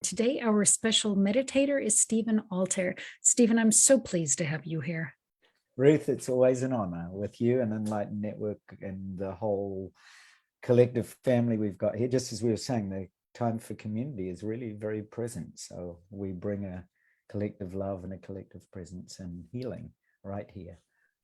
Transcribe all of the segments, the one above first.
today our special meditator is Stephen Altair. Stephen, I'm so pleased to have you here. Ruth, it's always an honor with you and Enlightened Network and the whole collective family we've got here. Just as we were saying, the time for community is really very present. So we bring a collective love and a collective presence and healing right here.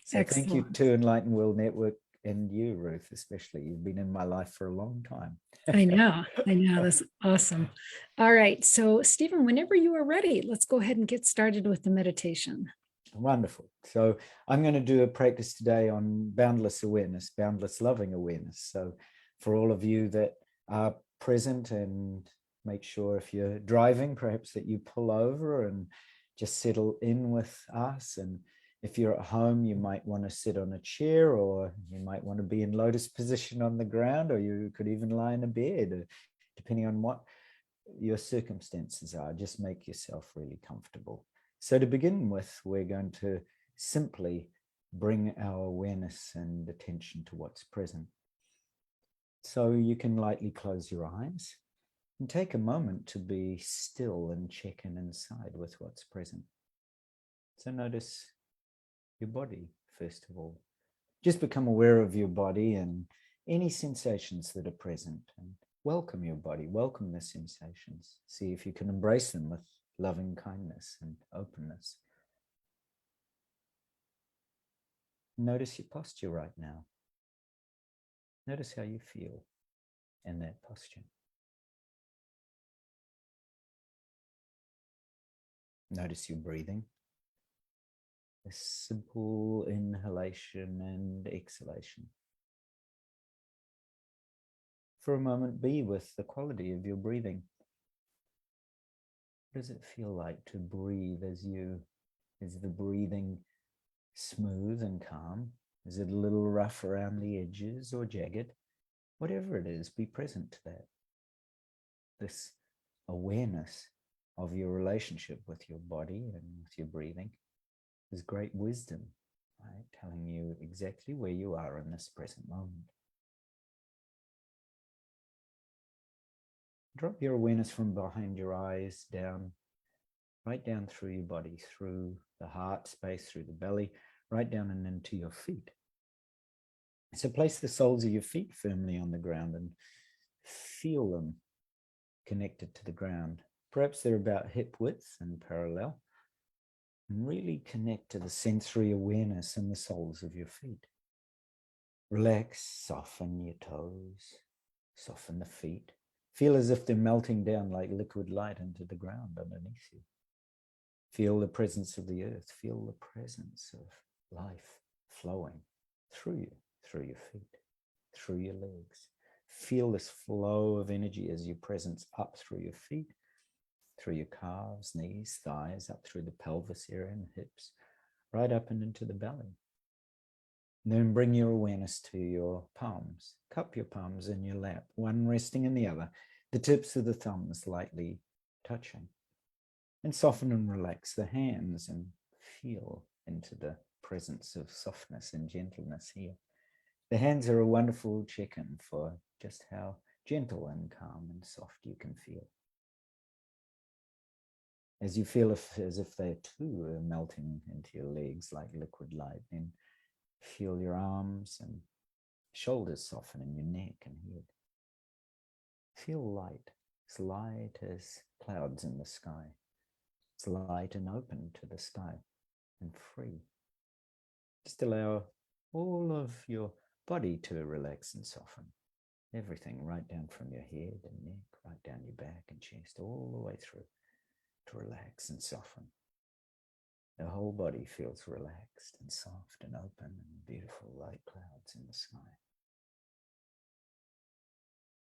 So Excellent. Thank you to Enlightened World Network and you, Ruth, especially. You've been in my life for a long time. I know. That's awesome. All right. So Stephen, whenever you are ready, let's go ahead and get started with the meditation. Wonderful. So I'm going to do a practice today on boundless awareness, boundless loving awareness. So for all of you that are present, and make sure if you're driving, perhaps that you pull over and just settle in with us. And if you're at home, you might want to sit on a chair, or you might want to be in lotus position on the ground, or you could even lie in a bed, depending on what your circumstances are. Just make yourself really comfortable. So to begin with, we're going to simply bring our awareness and attention to what's present. So you can lightly close your eyes and take a moment to be still and check in inside with what's present. So notice your body, first of all. Just become aware of your body and any sensations that are present, and welcome your body, welcome the sensations. See if you can embrace them with loving kindness and openness. Notice your posture right now. Notice how you feel in that posture. Notice your breathing. A simple inhalation and exhalation. For a moment, be with the quality of your breathing. What does it feel like to breathe is the breathing smooth and calm? Is it a little rough around the edges or jagged? Whatever it is, be present to that. This awareness of your relationship with your body and with your breathing is great wisdom, right? Telling you exactly where you are in this present moment. Drop your awareness from behind your eyes down, right down through your body, through the heart space, through the belly, right down and into your feet. So place the soles of your feet firmly on the ground and feel them connected to the ground. Perhaps they're about hip width and parallel. And really connect to the sensory awareness in the soles of your feet. Relax, soften your toes, soften the feet. Feel as if they're melting down like liquid light into the ground underneath you. Feel the presence of the earth. Feel the presence of life flowing through you, through your feet, through your legs. Feel this flow of energy as your presence up through your feet, through your calves, knees, thighs, up through the pelvis area and hips, right up and into the belly. And then bring your awareness to your palms. Cup your palms in your lap, one resting in the other, the tips of the thumbs lightly touching. And soften and relax the hands and feel into the presence of softness and gentleness here. The hands are a wonderful check-in for just how gentle and calm and soft you can feel. As you feel as if they too are melting into your legs like liquid light, then feel your arms and shoulders soften in your neck and head. Feel light, as light as clouds in the sky. It's light and open to the sky and free. Just allow all of your body to relax and soften. Everything right down from your head and neck, right down your back and chest, all the way through, to relax and soften. The whole body feels relaxed and soft and open and beautiful light clouds in the sky.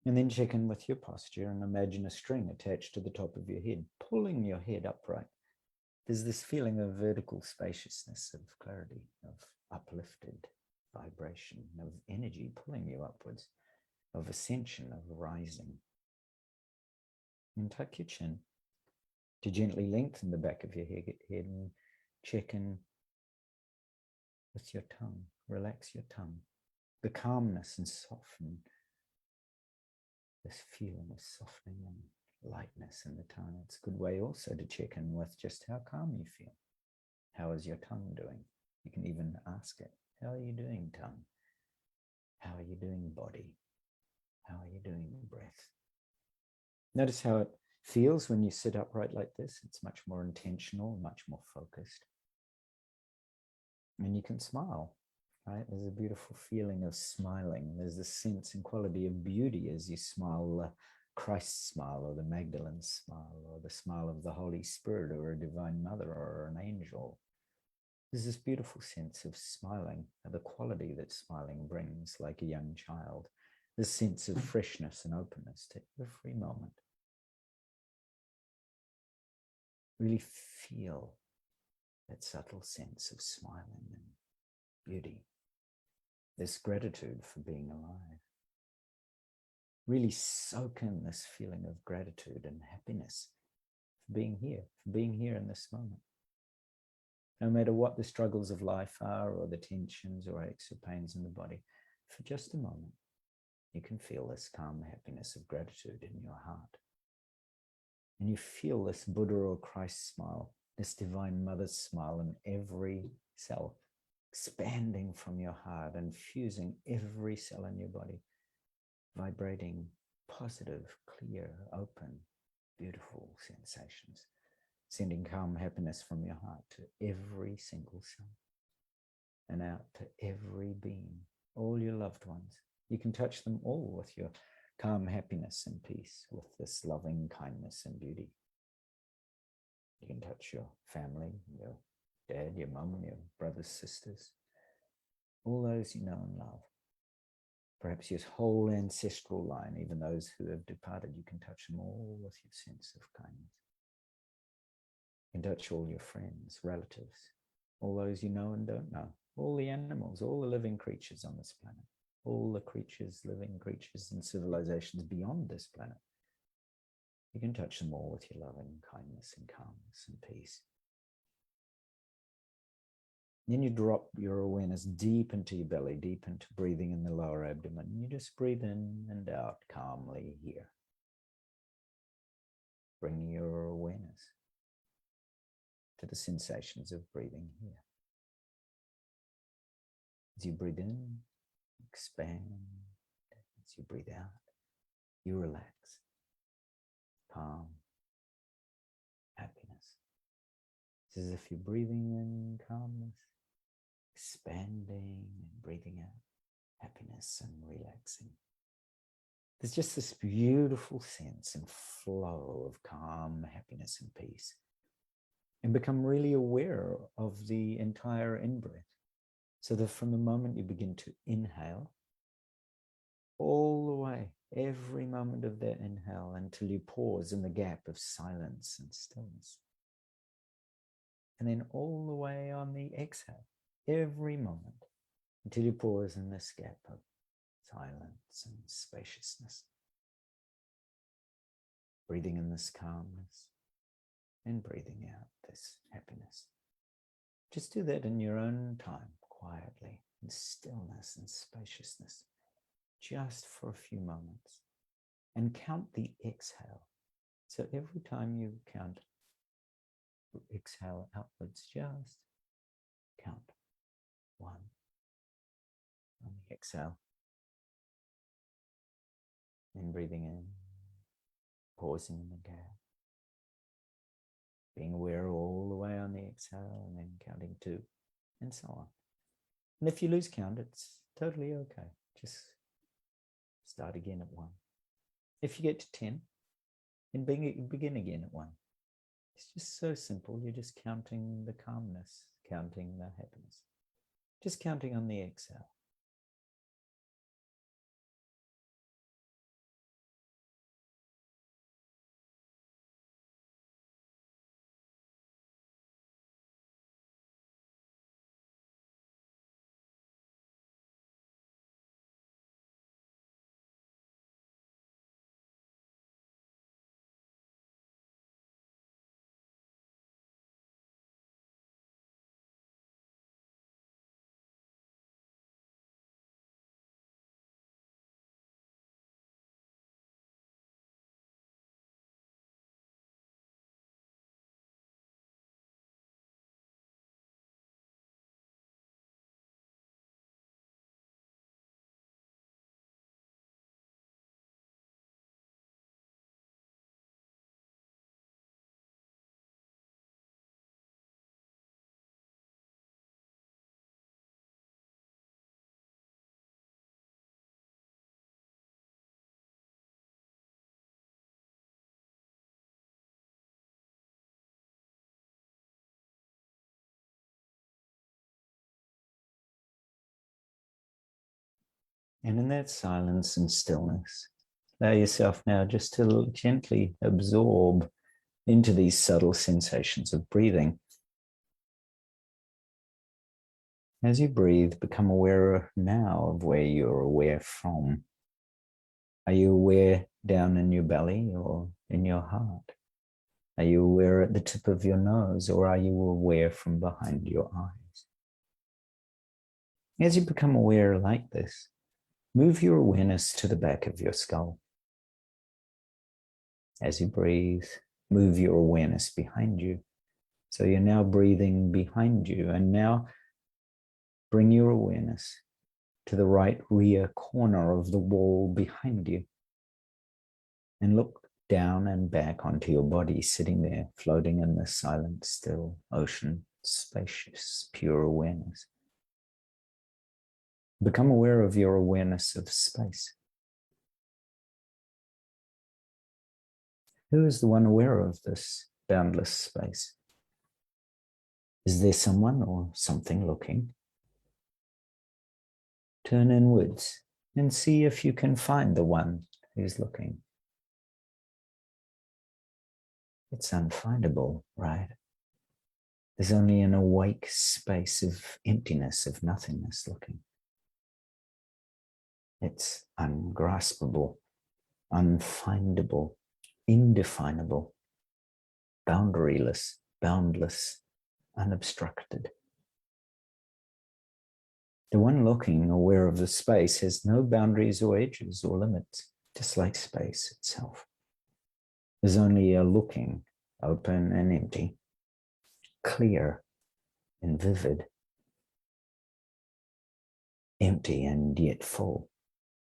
And then check in with your posture and imagine a string attached to the top of your head, pulling your head upright. There's this feeling of vertical spaciousness, of clarity, of uplifted vibration, of energy pulling you upwards, of ascension, of rising. And tuck your chin to gently lengthen the back of your head and check in with your tongue. Relax your tongue. The calmness and soften this feeling of softening and lightness in the tongue. It's a good way also to check in with just how calm you feel. How is your tongue doing? You can even ask it, how are you doing, tongue? How are you doing, body? How are you doing, breath? Notice how it feels when you sit upright like this. It's much more intentional, much more focused. And you can smile, right? There's a beautiful feeling of smiling. There's a sense and quality of beauty as you smile, Christ's smile, or the Magdalene's smile, or the smile of the Holy Spirit, or a divine mother, or an angel. There's this beautiful sense of smiling, the quality that smiling brings, like a young child, this sense of freshness and openness to every moment. Really feel that subtle sense of smiling and beauty, this gratitude for being alive. Really soak in this feeling of gratitude and happiness for being here in this moment. No matter what the struggles of life are, or the tensions or aches or pains in the body, for just a moment, you can feel this calm happiness of gratitude in your heart. And you feel this Buddha or Christ smile, this divine mother's smile in every cell, expanding from your heart and fusing every cell in your body, vibrating positive, clear, open, beautiful sensations, sending calm happiness from your heart to every single cell and out to every being, all your loved ones. You can touch them all with your calm happiness and peace, with this loving kindness and beauty. You can touch your family, your dad, your mum, your brothers, sisters, all those you know and love. Perhaps your whole ancestral line, even those who have departed, you can touch them all with your sense of kindness. You can touch all your friends, relatives, all those you know and don't know, all the animals, all the living creatures on this planet, all the creatures, living creatures and civilizations beyond this planet. You can touch them all with your loving kindness and calmness and peace. Then you drop your awareness deep into your belly, deep into breathing in the lower abdomen. You just breathe in and out calmly here. Bring your awareness to the sensations of breathing here. As you breathe in, expand. As you breathe out, you relax. Calm, happiness. It's as if you're breathing in calmness, expanding and breathing out happiness and relaxing. There's just this beautiful sense and flow of calm, happiness and peace. And become really aware of the entire in-breath. So that from the moment you begin to inhale, all the way, every moment of that inhale, until you pause in the gap of silence and stillness. And then all the way on the exhale, every moment, until you pause in this gap of silence and spaciousness. Breathing in this calmness and breathing out this happiness. Just do that in your own time, quietly, in stillness and spaciousness, just for a few moments. And count the exhale. So every time you count, exhale outwards, just count 1 on the exhale. And breathing in, pausing in the gap, being aware all the way on the exhale, and then counting 2, and so on. And if you lose count, it's totally okay. Just start again at 1. If you get to 10, then begin again at 1. It's just so simple. You're just counting the calmness, counting the happiness, just counting on the exhale. And in that silence and stillness, allow yourself now just to gently absorb into these subtle sensations of breathing. As you breathe, become aware now of where you're aware from. Are you aware down in your belly or in your heart? Are you aware at the tip of your nose, or are you aware from behind your eyes? As you become aware like this, move your awareness to the back of your skull. As you breathe, move your awareness behind you. So you're now breathing behind you, and now bring your awareness to the right rear corner of the wall behind you. And look down and back onto your body, sitting there, floating in the silent, still ocean, spacious, pure awareness. Become aware of your awareness of space. Who is the one aware of this boundless space? Is there someone or something looking? Turn inwards and see if you can find the one who's looking. It's unfindable, right? There's only an awake space of emptiness, of nothingness looking. It's ungraspable, unfindable, indefinable, boundaryless, boundless, unobstructed. The one looking, aware of the space, has no boundaries or edges or limits, just like space itself. There's only a looking, open and empty, clear and vivid, empty and yet full,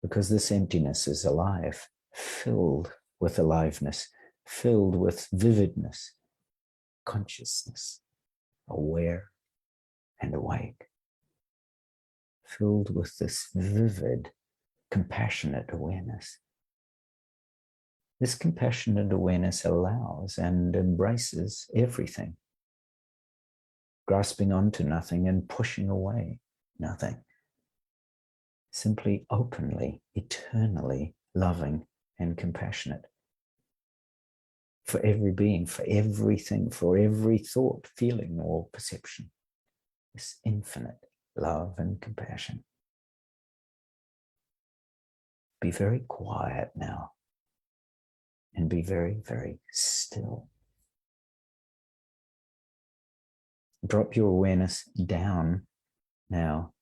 because this emptiness is alive, filled with aliveness, filled with vividness, consciousness, aware and awake, filled with this vivid, compassionate awareness. This compassionate awareness allows and embraces everything, grasping onto nothing and pushing away nothing. Simply openly, eternally loving and compassionate for every being, for everything, for every thought, feeling, or perception. This infinite love and compassion. Be very quiet now and be very, very still. Drop your awareness down now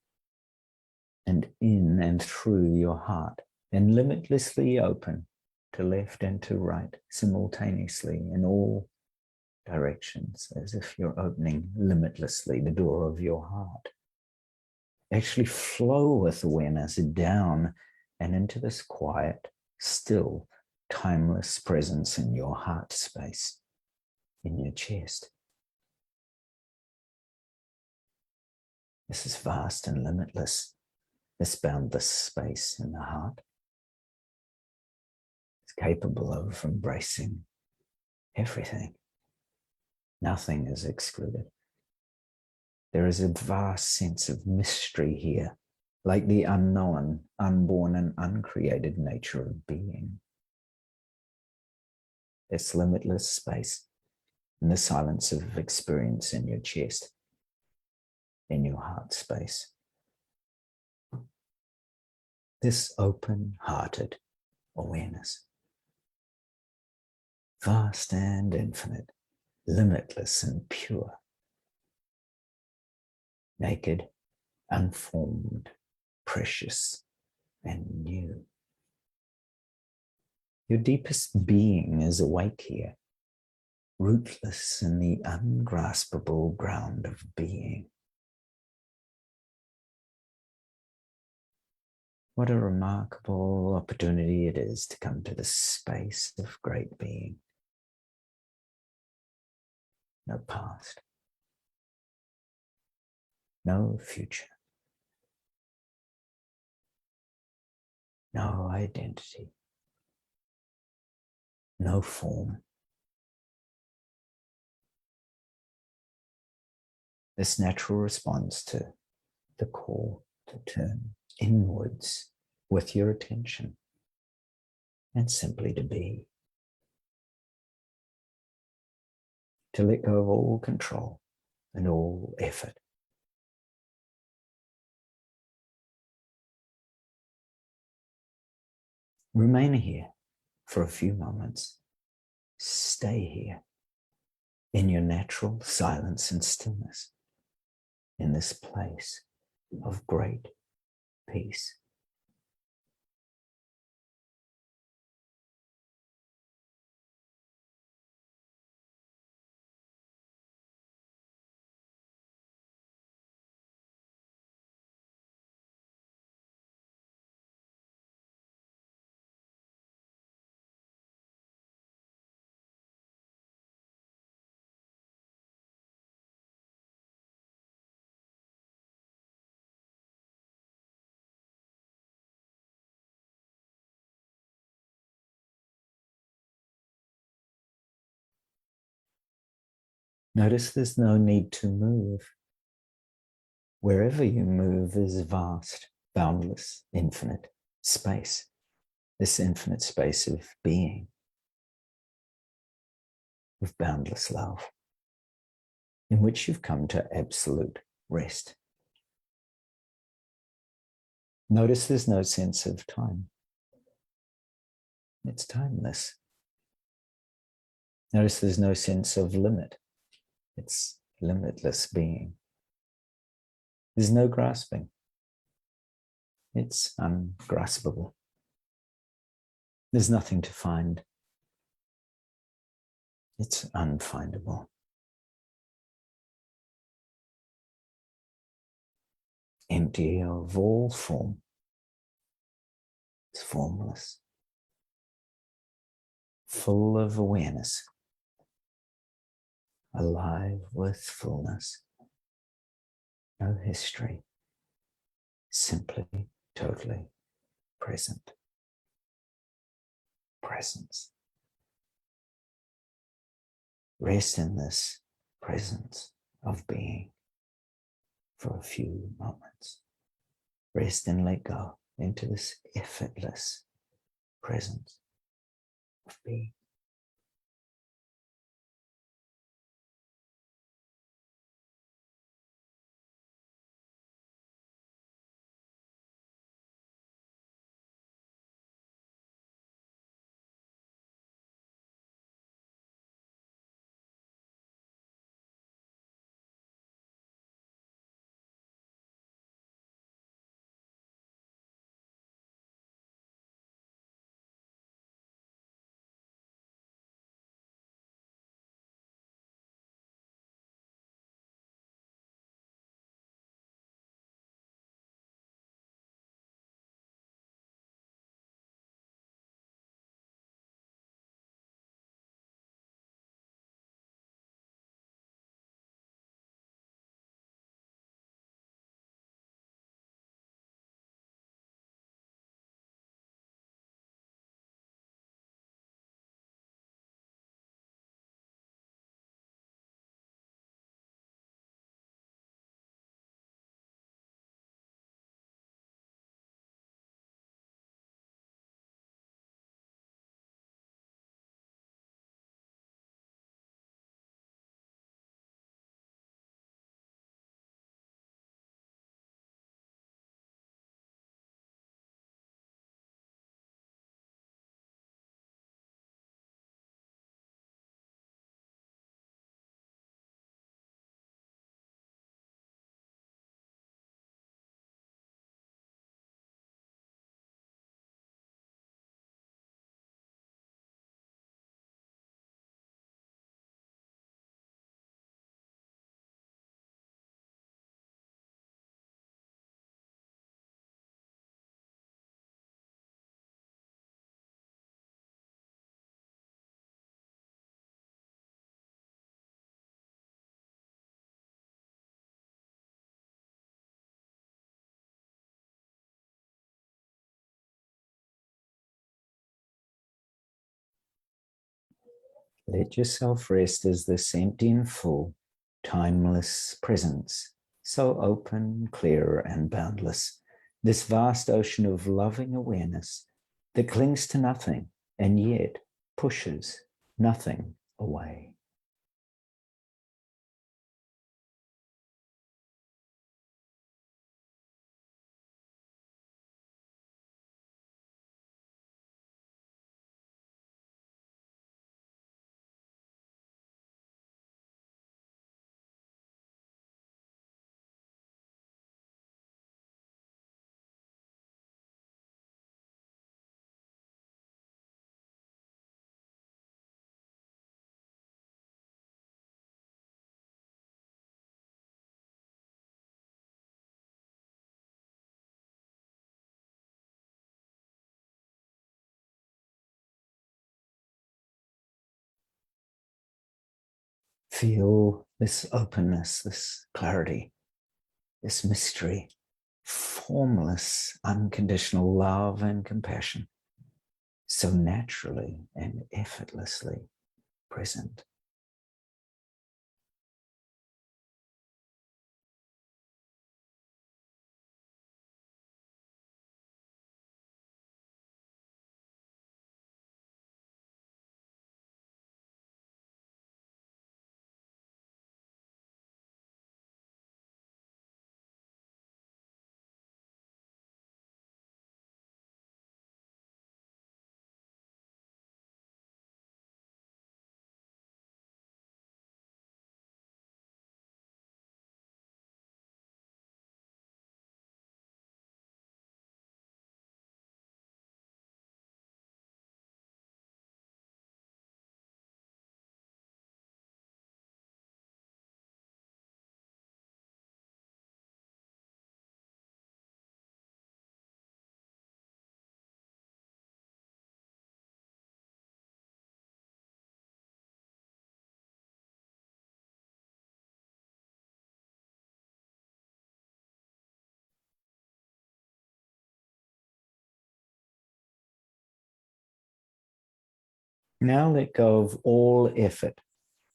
and in and through your heart, and limitlessly open to left and to right simultaneously in all directions, as if you're opening limitlessly the door of your heart. Actually flow with awareness down and into this quiet, still, timeless presence in your heart space, in your chest. This is vast and limitless, this boundless space in the heart. It's capable of embracing everything. Nothing is excluded. There is a vast sense of mystery here, like the unknown, unborn, and uncreated nature of being. This limitless space in the silence of experience in your chest, in your heart space. This open-hearted awareness, vast and infinite, limitless and pure, naked, unformed, precious, and new. Your deepest being is awake here, rootless in the ungraspable ground of being. What a remarkable opportunity it is to come to the space of great being. No past, no future, no identity, no form. This natural response to the call to turn inwards with your attention and simply to be. To let go of all control and all effort. Remain here for a few moments. Stay here in your natural silence and stillness, in this place of great peace. Notice there's no need to move. Wherever you move is vast, boundless, infinite space. This infinite space of being, of boundless love, in which you've come to absolute rest. Notice there's no sense of time. It's timeless. Notice there's no sense of limit. It's limitless being. There's no grasping. It's ungraspable. There's nothing to find. It's unfindable. Empty of all form. It's formless. Full of awareness. Alive with fullness. No history. Simply, totally present. Presence. Rest in this presence of being for a few moments. Rest and let go into this effortless presence of being. Let yourself rest as this empty and full, timeless presence, so open, clear, and boundless, this vast ocean of loving awareness that clings to nothing and yet pushes nothing away. Feel this openness, this clarity, this mystery, formless, unconditional love and compassion, so naturally and effortlessly present. Now let go of all effort.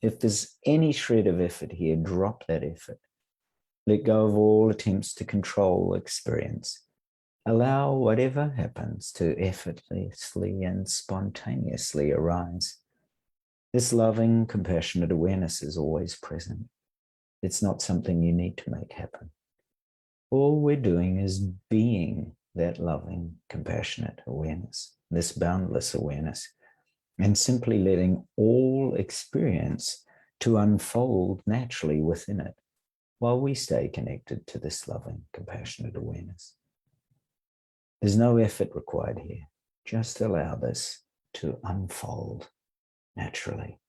If there's any shred of effort here, drop that effort. Let go of all attempts to control experience. Allow whatever happens to effortlessly and spontaneously arise. This loving, compassionate awareness is always present. It's not something you need to make happen. All we're doing is being that loving, compassionate awareness, this boundless awareness, and simply letting all experience to unfold naturally within it while we stay connected to this loving, compassionate awareness. There's no effort required here. Just allow this to unfold naturally.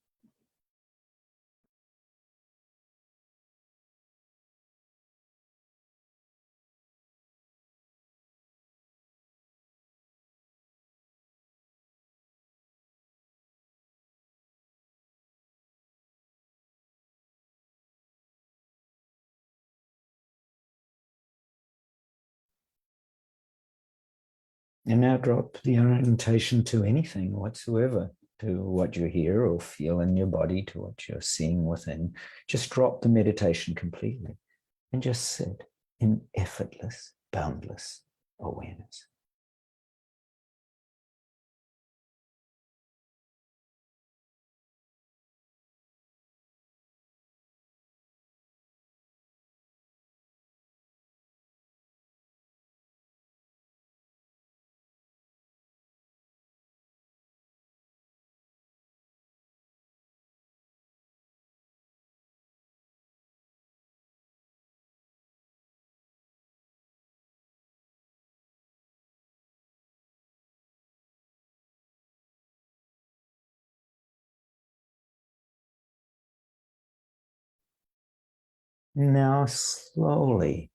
And now drop the orientation to anything whatsoever, to what you hear or feel in your body, to what you're seeing within. Just drop the meditation completely and just sit in effortless, boundless awareness. Now slowly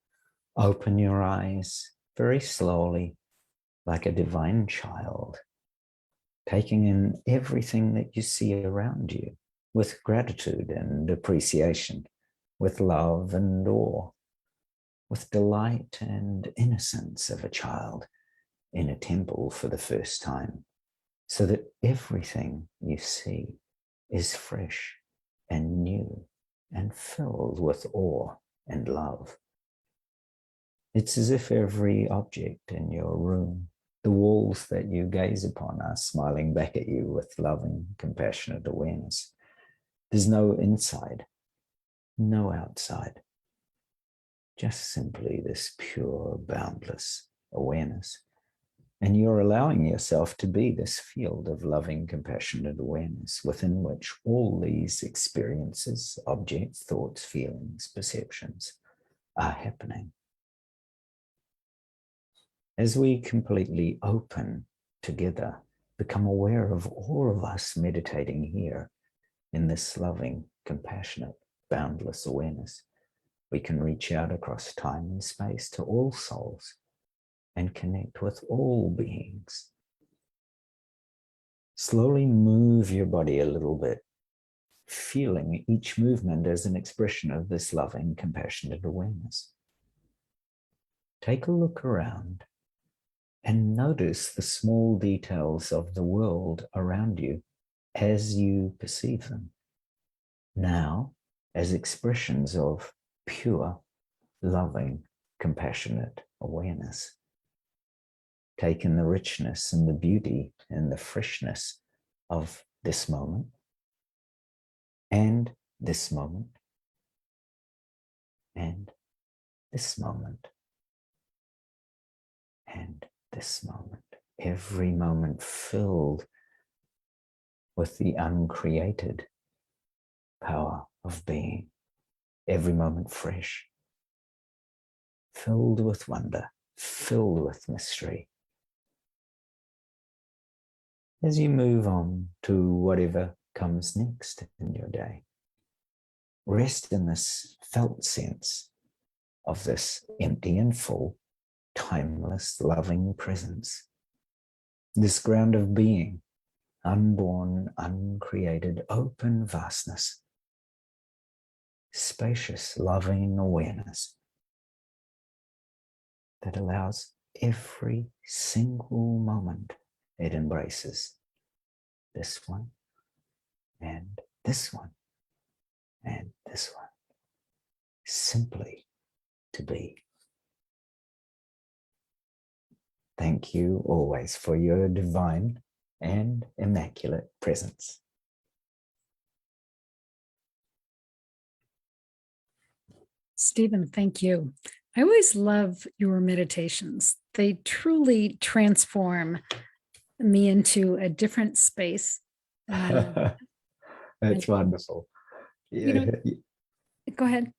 open your eyes, very slowly, like a divine child, taking in everything that you see around you with gratitude and appreciation, with love and awe, with delight and innocence of a child in a temple for the first time, so that everything you see is fresh and new and filled with awe and love. It's as if every object in your room, the walls that you gaze upon, are smiling back at you with loving, compassionate awareness. There's no inside, no outside, just simply this pure, boundless awareness. And you're allowing yourself to be this field of loving, compassionate awareness within which all these experiences, objects, thoughts, feelings, perceptions are happening. As we completely open together, become aware of all of us meditating here in this loving, compassionate, boundless awareness, we can reach out across time and space to all souls and connect with all beings. Slowly move your body a little bit, feeling each movement as an expression of this loving, compassionate awareness. Take a look around and notice the small details of the world around you as you perceive them. Now, as expressions of pure, loving, compassionate awareness. Take in the richness and the beauty and the freshness of this moment and this moment and this moment and this moment. Every moment filled with the uncreated power of being. Every moment fresh, filled with wonder, filled with mystery. As you move on to whatever comes next in your day, rest in this felt sense of this empty and full, timeless, loving presence. This ground of being, unborn, uncreated, open vastness, spacious, loving awareness that allows every single moment it embraces this one and this one and this one, simply to be. Thank you always for your divine and immaculate presence. Stephen, thank you. I always love your meditations. They truly transform me into a different space. That's wonderful. Yeah. Go ahead.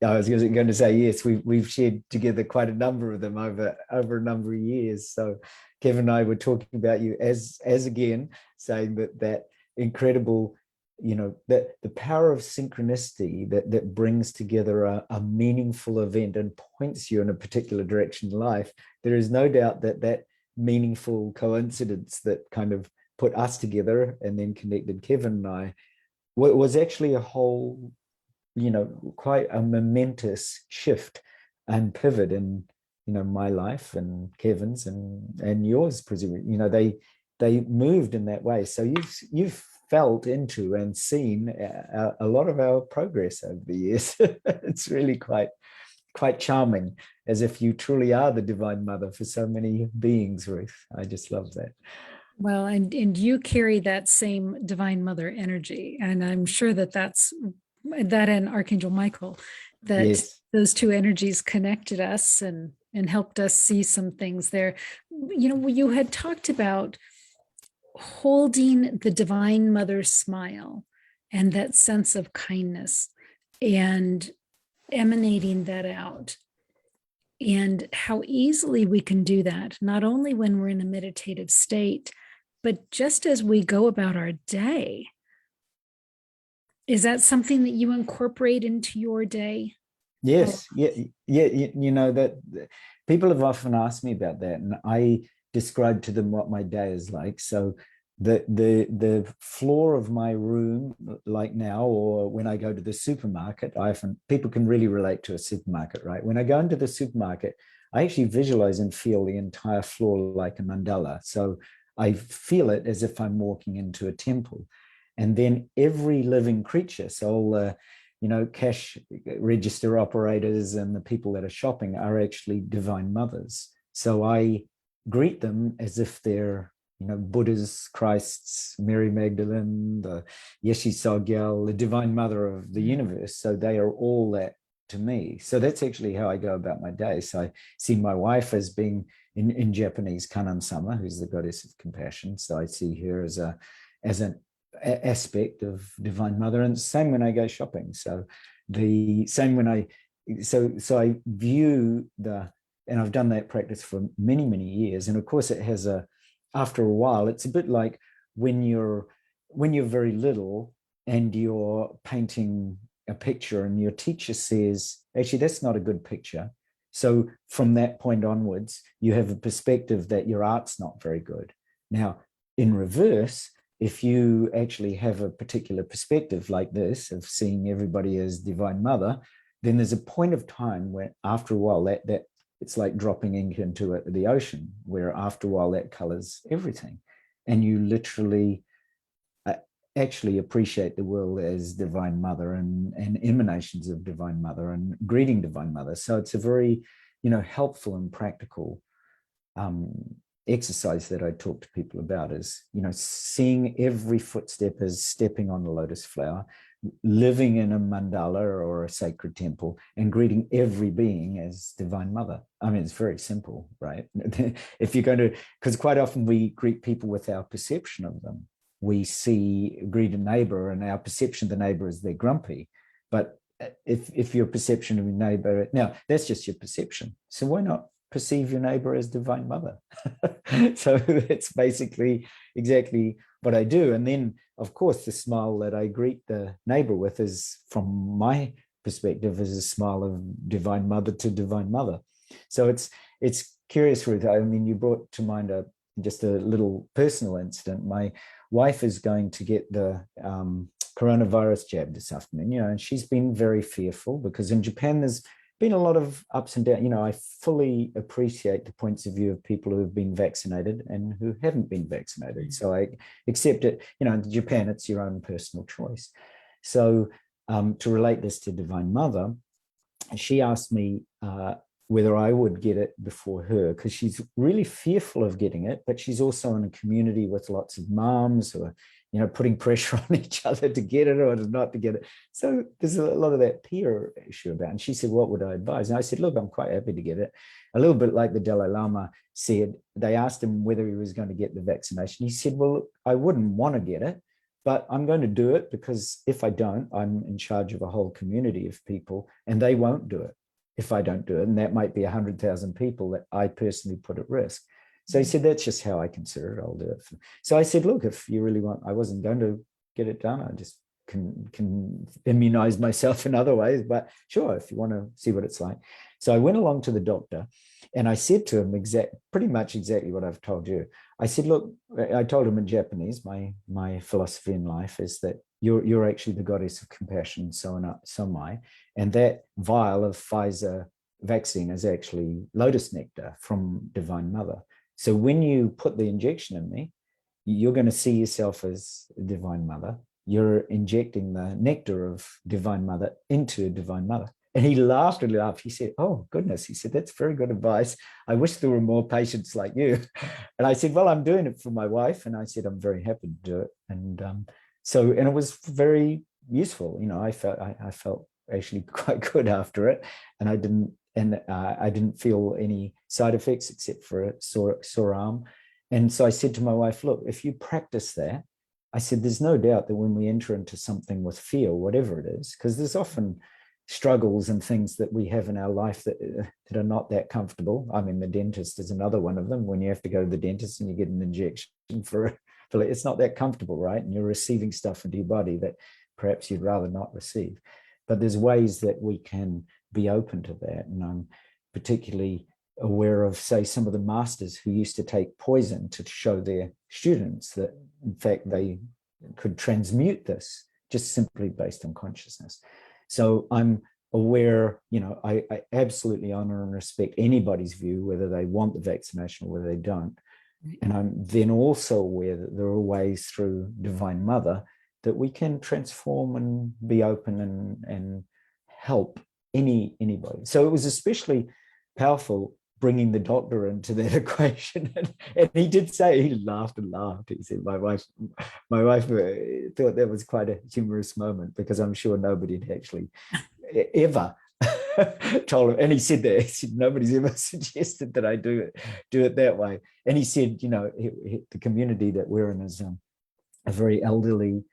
I was going to say, yes, we've shared together quite a number of them over a number of years. So Kevin and I were talking about you as again, saying that incredible, that the power of synchronicity that brings together a meaningful event and points you in a particular direction in life. There is no doubt that meaningful coincidence that kind of put us together and then connected Kevin and I was actually a whole, quite a momentous shift and pivot in, my life and Kevin's and yours, presumably. They moved in that way. So you've felt into and seen a lot of our progress over the years. It's really quite charming, as if you truly are the Divine Mother for so many beings, Ruth. I just love that. Well, and you carry that same Divine Mother energy, and I'm sure that and Archangel Michael, that Yes. Those two energies connected us and helped us see some things there. You had talked about holding the Divine Mother's smile and that sense of kindness and emanating that out, and how easily we can do that, not only when we're in a meditative state, but just as we go about our day. Is that something that you incorporate into your day? Yes. Yeah. That people have often asked me about that, and I describe to them what my day is like. So the floor of my room, like now, or when I go to the supermarket, people can really relate to a supermarket, right? When I go into the supermarket, I actually visualize and feel the entire floor like a mandala. So I feel it as if I'm walking into a temple. And then every living creature, so all cash register operators and the people that are shopping are actually divine mothers. So I greet them as if they're, Buddhas, Christs, Mary Magdalene, the Yeshe Sogyal, the divine mother of the universe. So they are all that to me. So that's actually how I go about my day. So I see my wife as being in Japanese Kanan-sama, who's the goddess of compassion. So I see her as an aspect of divine mother, and same when I go shopping. So the same when I view and I've done that practice for many, many years. And of course it has after a while, it's a bit like when you're very little and you're painting a picture and your teacher says, actually, that's not a good picture. So from that point onwards, you have a perspective that your art's not very good. Now, in reverse, if you actually have a particular perspective like this of seeing everybody as divine mother, then there's a point of time where after a while that it's like dropping ink into the ocean, where after a while that colors everything. And you literally actually appreciate the world as divine mother and emanations of divine mother and greeting divine mother. So it's a very, helpful and practical exercise that I talk to people about is, seeing every footstep as stepping on a lotus flower, living in a mandala or a sacred temple, and greeting every being as divine mother. I mean, it's very simple, right? If you're going to, because quite often we greet people with our perception of them. We greet a neighbor and our perception of the neighbor is they're grumpy. But if your perception of your neighbor, now that's just your perception. So why not perceive your neighbor as divine mother? So that's basically exactly what I do. And then, of course, the smile that I greet the neighbor with is, from my perspective, is a smile of divine mother to divine mother. So it's curious, Ruth. I mean, you brought to mind just a little personal incident. My wife is going to get the coronavirus jab this afternoon, and she's been very fearful because in Japan there's been a lot of ups and downs. I fully appreciate the points of view of people who have been vaccinated and who haven't been vaccinated. So I accept it. In Japan, it's your own personal choice. So to relate this to Divine Mother, she asked me whether I would get it before her, because she's really fearful of getting it, but she's also in a community with lots of moms who are, putting pressure on each other to get it or not to get it. So there's a lot of that peer issue about it. And she said, what would I advise? And I said, look, I'm quite happy to get it. A little bit like the Dalai Lama said, they asked him whether he was going to get the vaccination. He said, well, I wouldn't want to get it, but I'm going to do it because if I don't, I'm in charge of a whole community of people and they won't do it if I don't do it. And that might be 100,000 people that I personally put at risk. So he said, that's just how I consider it. I'll do it. So I said, look, if you really want, I wasn't going to get it done. I just can immunize myself in other ways, but sure, if you want to see what it's like. So I went along to the doctor and I said to him pretty much exactly what I've told you. I said, look, I told him in Japanese, my philosophy in life is that you're actually the goddess of compassion, so am I. And that vial of Pfizer vaccine is actually lotus nectar from Divine Mother. So when you put the injection in me, you're going to see yourself as Divine Mother. You're injecting the nectar of Divine Mother into Divine Mother. And he laughed and laughed. He said, oh, goodness. He said, that's very good advice. I wish there were more patients like you. And I said, well, I'm doing it for my wife. And I said, I'm very happy to do it. And it was very useful. I felt actually quite good after it. And I didn't feel any side effects except for a sore arm. And so I said to my wife, look, if you practice that, I said, there's no doubt that when we enter into something with fear, whatever it is, because there's often struggles and things that we have in our life that are not that comfortable. I mean, the dentist is another one of them. When you have to go to the dentist and you get an injection for it's not that comfortable, right? And you're receiving stuff into your body that perhaps you'd rather not receive. But there's ways that we can be open to that. And I'm particularly aware of, say, some of the masters who used to take poison to show their students that, in fact, they could transmute this just simply based on consciousness. So I'm aware, I absolutely honor and respect anybody's view, whether they want the vaccination or whether they don't. And I'm then also aware that there are ways through Divine Mother that we can transform and be open and help anybody. So it was especially powerful bringing the doctor into that equation. And he did say, he laughed and laughed. He said, my wife thought that was quite a humorous moment, because I'm sure nobody had actually ever told him. And he said that, he said, nobody's ever suggested that I do it that way. And he said, the community that we're in is a very elderly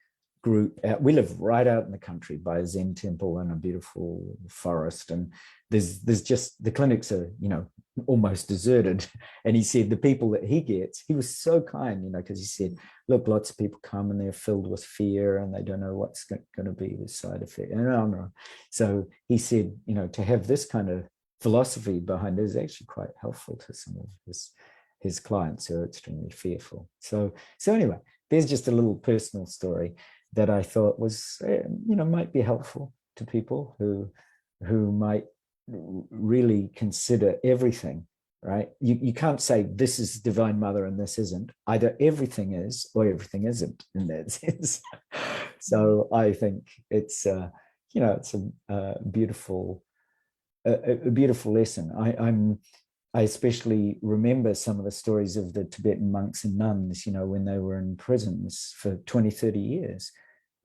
group. We live right out in the country by a Zen temple and a beautiful forest, and there's just, the clinics are almost deserted. And he said the people that he gets, he was so kind, because he said, look, lots of people come and they're filled with fear and they don't know what's going to be the side effect. And so he said, to have this kind of philosophy behind it is actually quite helpful to some of his clients who are extremely fearful. So anyway, there's just a little personal story that I thought was, might be helpful to people who might really consider everything, right? You can't say this is Divine Mother and this isn't. Either everything is or everything isn't, in that sense. So I think it's, it's a beautiful lesson. I especially remember some of the stories of the Tibetan monks and nuns, when they were in prisons for 20, 30 years.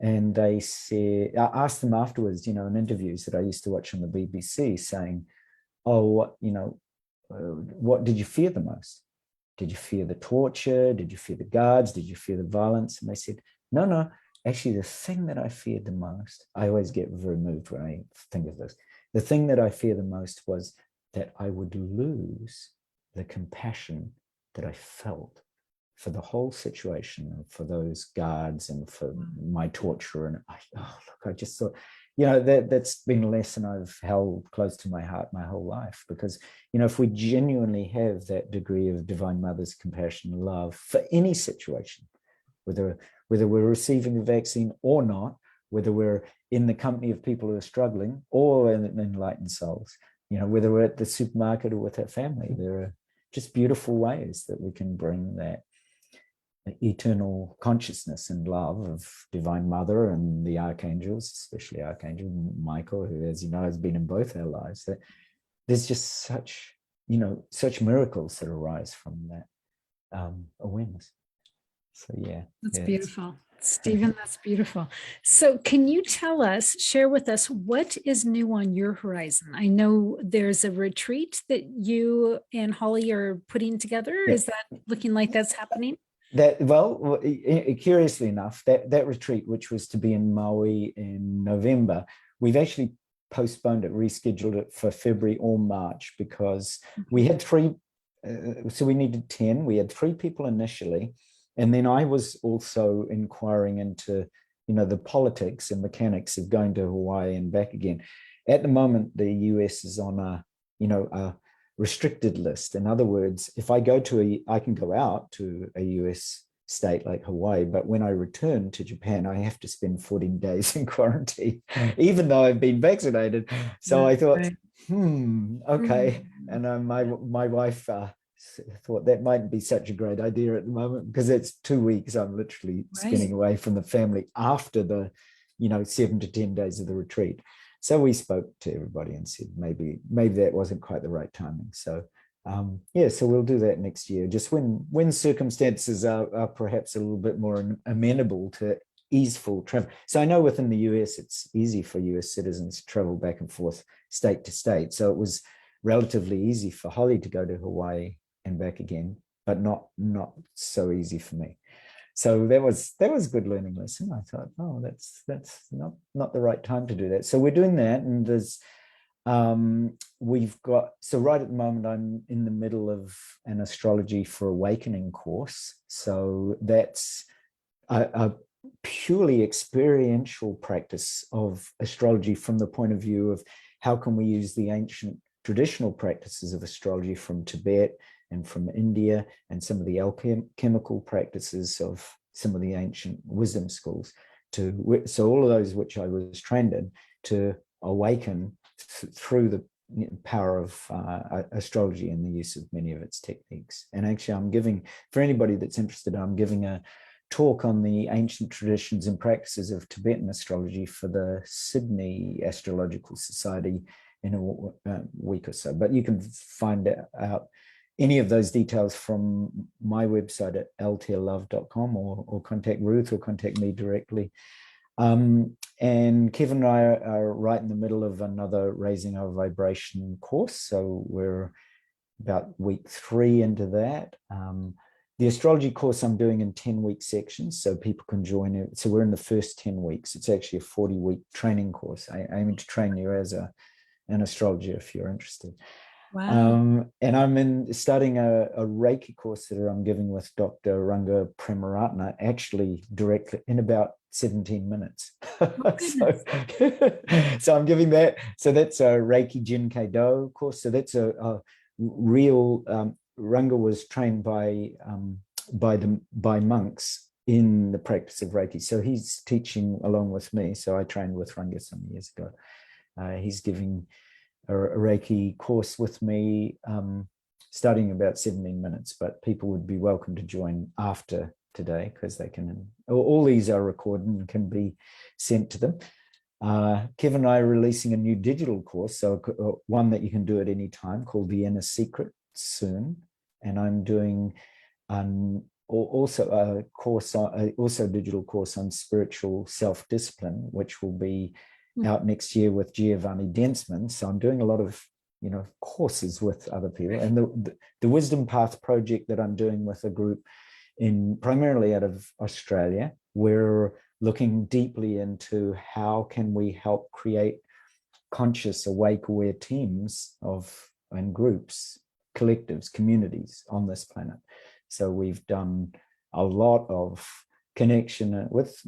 And they said, I asked them afterwards, in interviews that I used to watch on the BBC, saying, oh, what did you fear the most? Did you fear the torture? Did you fear the guards? Did you fear the violence? And they said, no, actually the thing that I feared the most, I always get very moved when I think of this. The thing that I fear the most was that I would lose the compassion that I felt for the whole situation, and for those guards and for my torturer. And I just thought, that's been a lesson I've held close to my heart my whole life. Because, if we genuinely have that degree of Divine Mother's compassion and love for any situation, whether we're receiving a vaccine or not, whether we're in the company of people who are struggling or in enlightened souls, whether we're at the supermarket or with our family, there are just beautiful ways that we can bring that eternal consciousness and love of Divine Mother and the archangels, especially Archangel Michael, who, as you know, has been in both our lives. That there's just such miracles that arise from that awareness. So that's beautiful. Stephen, that's beautiful. So can you share with us, what is new on your horizon? I know there's a retreat that you and Holly are putting together. Yeah. Is that looking like that's happening? Curiously enough, that retreat, which was to be in Maui in November, we've actually postponed it, rescheduled it for February or March, because we had three, so we needed 10. We had 3 people initially. And then I was also inquiring into, the politics and mechanics of going to Hawaii and back again. At the moment, the US is on a restricted list. In other words, if I can go out to a US state like Hawaii, but when I return to Japan, I have to spend 14 days in quarantine, even though I've been vaccinated. So I thought, okay. And my wife thought that mightn't be such a great idea at the moment, because it's 2 weeks I'm literally spending away from the family after the 7 to 10 days of the retreat. So we spoke to everybody and said maybe that wasn't quite the right timing. So so we'll do that next year, just when circumstances are perhaps a little bit more amenable to easeful travel. So I know within the US it's easy for US citizens to travel back and forth state to state. So it was relatively easy for Holly to go to Hawaii and back again, but not so easy for me. So that was a good learning lesson. I thought, that's not the right time to do that. So we're doing that, and there's right at the moment I'm in the middle of an astrology for awakening course. So that's a purely experiential practice of astrology from the point of view of how can we use the ancient traditional practices of astrology from Tibet and from India, and some of the alchemical practices of some of the ancient wisdom schools, so all of those which I was trained in, to awaken through the power of astrology and the use of many of its techniques. And actually I'm giving, for anybody that's interested, I'm giving a talk on the ancient traditions and practices of Tibetan astrology for the Sydney Astrological Society in a week or so. But you can find out any of those details from my website at altairlove.com, or contact Ruth or contact me directly. And Kevin and I are right in the middle of another Raising Our Vibration course. So we're about week 3 into that. The astrology course I'm doing in 10-week sections, so people can join it. So we're in the first 10 weeks. It's actually a 40-week training course. I aim to train you as an astrologer if you're interested. Wow. And I'm starting a Reiki course that I'm giving with Dr. Ranga Premaratna, actually directly in about 17 minutes. So I'm giving that. So that's a Reiki Jinkei Do course. So that's a real, Ranga was trained by monks in the practice of Reiki. So he's teaching along with me. So I trained with Ranga some years ago. He's giving a Reiki course with me, starting about 17 minutes, but people would be welcome to join after today, because they can, all these are recorded and can be sent to them. Kevin and I are releasing a new digital course, so one that you can do at any time, called The Inner Secret, soon. And I'm doing also a course, also a digital course on spiritual self-discipline, which will be out next year with Giovanni Densman. So I'm doing a lot of, courses with other people. And the Wisdom Path project that I'm doing with a group primarily out of Australia, we're looking deeply into how can we help create conscious, awake, aware teams and groups, collectives, communities on this planet. So we've done a lot of connection with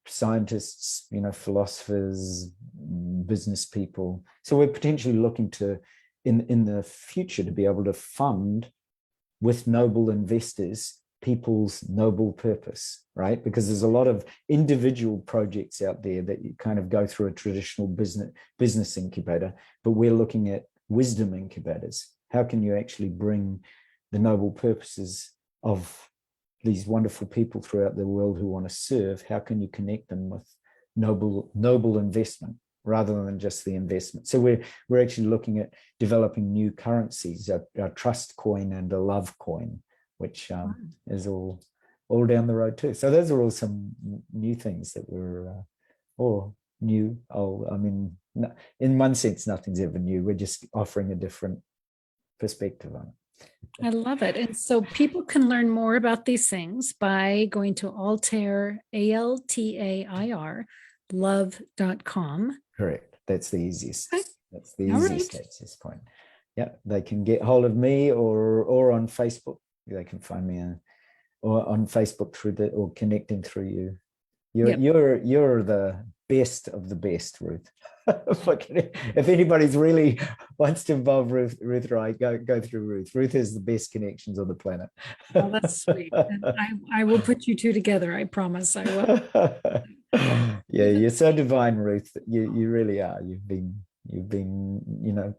scientists, philosophers, business people. So we're potentially looking to, in the future, to be able to fund with noble investors people's noble purpose, right? Because there's a lot of individual projects out there that you kind of go through a traditional business incubator, but we're looking at wisdom incubators. How can you actually bring the noble purposes of these wonderful people throughout the world who want to serve? How can you connect them with noble investment rather than just the investment? So we're actually looking at developing new currencies, a trust coin and a love coin, which is all down the road too. So those are all some new things that we're new. In one sense, nothing's ever new. We're just offering a different perspective on it. I love it. And so people can learn more about these things by going to Altair, ALTAIR, love.com. Correct. That's the easiest. Okay. That's the easiest access point. Yeah, they can get hold of me or on Facebook. They can find me or on Facebook or connecting through you. You're the best of the best, Ruth. If anybody's really wants to involve Ruth right, go through Ruth. Ruth has the best connections on the planet. Well, that's sweet. And I will put you two together. I promise I will. Yeah, you're so divine, Ruth. You really are. You've been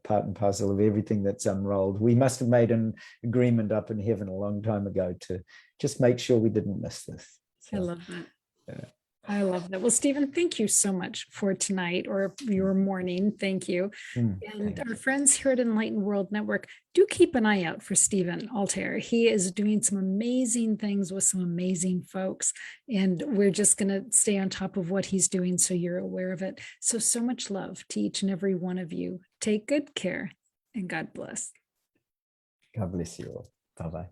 part and parcel of everything that's unrolled. We must have made an agreement up in heaven a long time ago to just make sure we didn't miss this. So, I love that. Yeah. I love that. Well, Stephen, thank you so much for tonight or your morning. Thank you. And our friends here at Enlightened World Network, do keep an eye out for Stephen Altair. He is doing some amazing things with some amazing folks, and we're just going to stay on top of what he's doing so you're aware of it. So much love to each and every one of you. Take good care, and God bless. God bless you all. Bye-bye.